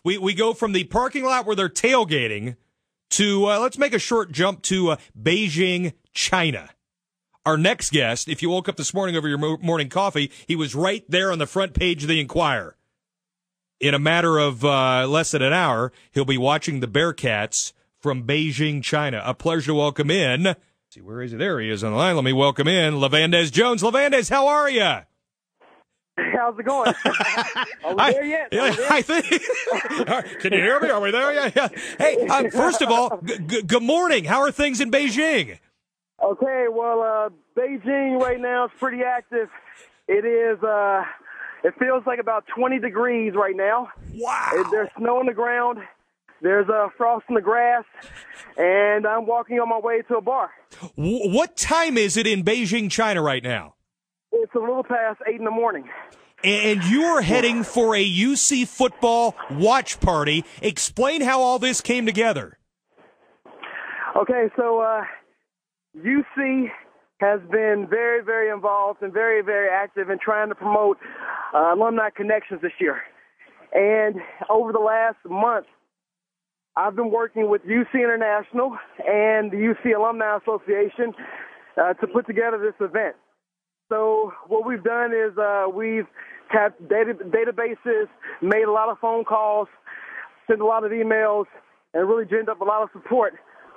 we go from the parking lot where they're tailgating to, let's make a short jump to Beijing, China. Our next guest, if you woke up this morning over your morning coffee, he was right there on the front page of the Inquirer. In a matter of less than an hour, he'll be watching the Bearcats from Beijing, China. A pleasure to welcome in. Let's see, where is he? There he is on the line. Let me welcome in Lavandez Jones. Lavandez, how are you? How's it going? Are we there yet? I think. Can you hear me? Are we there yet? Yeah. Hey, first of all, good morning. How are things in Beijing? Okay, well, Beijing right now is pretty active. It is. It feels like about 20 degrees right now. Wow. There's snow on the ground. There's frost in the grass, and I'm walking on my way to a bar. What time is it in Beijing, China right now? It's a little past 8 in the morning. And you're heading for a UC football watch party. Explain how all this came together. Okay, so UC has been very, very involved and very, very active in trying to promote alumni connections this year. And over the last month, I've been working with UC International and the UC Alumni Association to put together this event. So what we've done is we've tapped databases, made a lot of phone calls, sent a lot of emails, and really ginned up a lot of support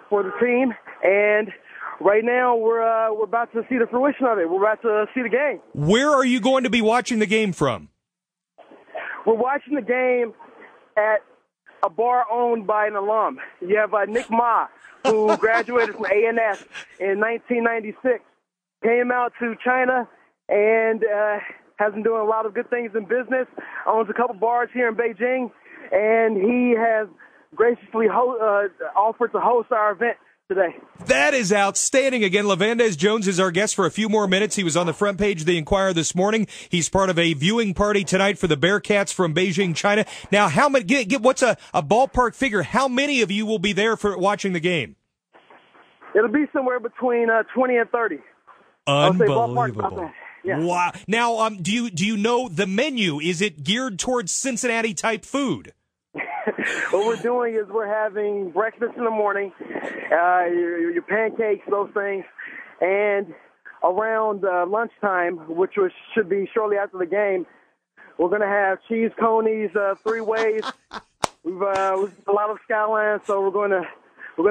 for the team. And right now we're about to see the fruition of it. We're about to see the game. Where are you going to be watching the game from? We're watching the game at a bar owned by an alum. You have Nick Ma, who graduated from A&S in 1996, came out to China and has been doing a lot of good things in business, owns a couple bars here in Beijing, and he has graciously offered to host our event today. That is outstanding. Again, Lavandez Jones is our guest for a few more minutes. He was on the front page of the Inquirer this morning. He's part of a viewing party tonight for the Bearcats from Beijing, China. Now, how many? What's a ballpark figure? How many of you will be there for watching the game? It'll be somewhere between 20 and 30. Unbelievable. Yeah. Wow. Now, do you know the menu? Is it geared towards Cincinnati type food? What we're doing is we're having breakfast in the morning, your pancakes, those things, and around lunchtime, which should be shortly after the game, we're going to have cheese conies 3 ways. We've a lot of skylines, so we're going to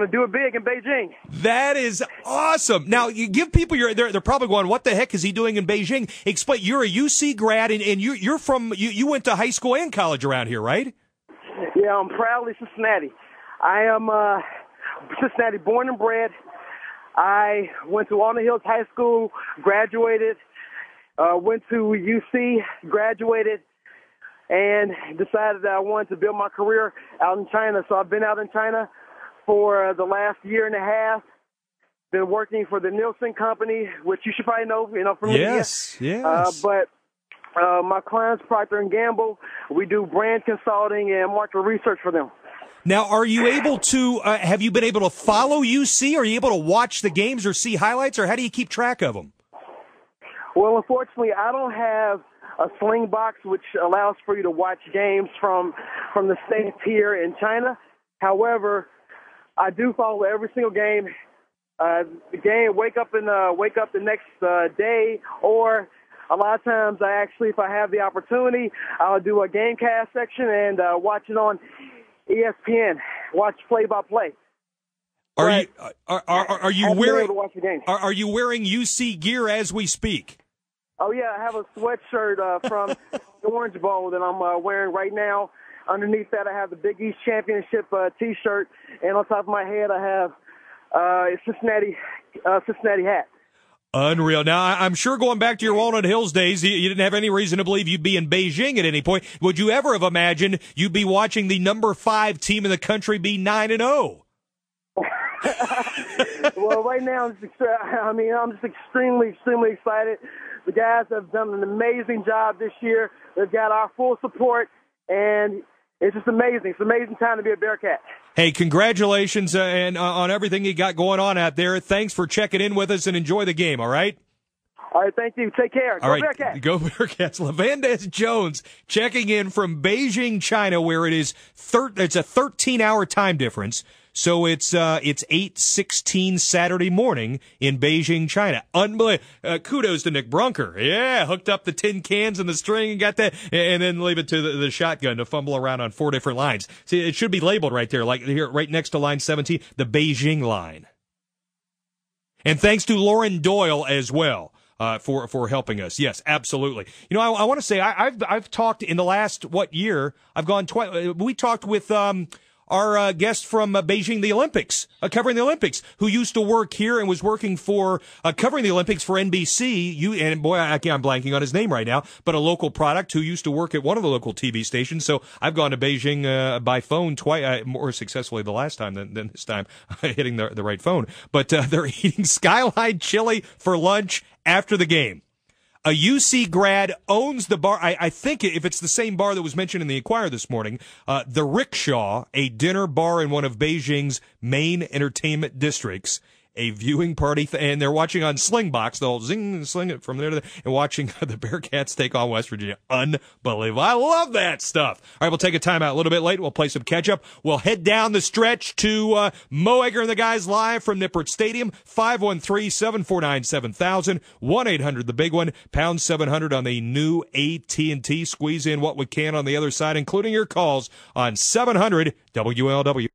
do it big in Beijing. That is awesome. Now, you give people they're probably going, what the heck is he doing in Beijing? Explain. You're a UC grad, and you're from you went to high school and college around here, right? Yeah, I'm proudly Cincinnati. I am Cincinnati born and bred. I went to Walnut Hills High School, graduated, went to UC, graduated, and decided that I wanted to build my career out in China. So I've been out in China for the last year and a half. Been working for the Nielsen Company, which you should probably know, from media. Yes. But my client's Procter & Gamble. We do brand consulting and market research for them. Now, are you able to, have you been able to follow UC? Are you able to watch the games or see highlights, or how do you keep track of them? Well, unfortunately, I don't have a Sling box, which allows for you to watch games from the States here in China. However, I do follow every single game. Wake up the next day, or a lot of times if I have the opportunity, I'll do a game cast section and watch it on ESPN. Watch play-by-play. Are you wearing UC gear as we speak? Oh yeah, I have a sweatshirt from the Orange Bowl that I'm wearing right now. Underneath that, I have the Big East Championship T-shirt, and on top of my head, I have a Cincinnati hat. Unreal. Now, I'm sure going back to your Walnut Hills days, you didn't have any reason to believe you'd be in Beijing at any point. Would you ever have imagined you'd be watching the number 5 team in the country be 9-0? Well, right now, I'm just extremely, extremely excited. The guys have done an amazing job this year. They've got our full support, and it's just amazing. It's an amazing time to be a Bearcat. Hey, congratulations on everything you got going on out there. Thanks for checking in with us, and enjoy the game, all right? All right, thank you. Take care. All right, Bearcats. go Bearcats. Lavandez Jones checking in from Beijing, China, where it is it's a 13-hour time difference. So it's 8:16 Saturday morning in Beijing, China. Unbelievable. Kudos to Nick Brunker. Yeah, hooked up the tin cans and the string and got that, and then leave it to the shotgun to fumble around on 4 different lines. See, it should be labeled right there, like here, right next to line 17, the Beijing line. And thanks to Lauren Doyle as well. For helping us. Yes, absolutely. You know, I want to say I've talked in the last year. I've gone twice. We talked with our guest from Beijing, the Olympics, covering the Olympics, who used to work here and was working for covering the Olympics for NBC. I'm blanking on his name right now, but a local product who used to work at one of the local TV stations. So I've gone to Beijing by phone twice, more successfully the last time than this time, hitting the right phone. But they're eating Skyline chili for lunch after the game. A UC grad owns the bar. I think if it's the same bar that was mentioned in the Inquirer this morning, the Rickshaw, a dinner bar in one of Beijing's main entertainment districts. A viewing party, and they're watching on Slingbox. They'll sling it from there to there, and watching the Bearcats take on West Virginia. Unbelievable. I love that stuff. All right, we'll take a timeout a little bit late. We'll play some catch-up. We'll head down the stretch to Mo Egger and the guys live from Nippert Stadium. 513-749-7000. 1-800-THE-BIG ONE. Pound 700 on the new AT&T. Squeeze in what we can on the other side, including your calls on 700 WLW.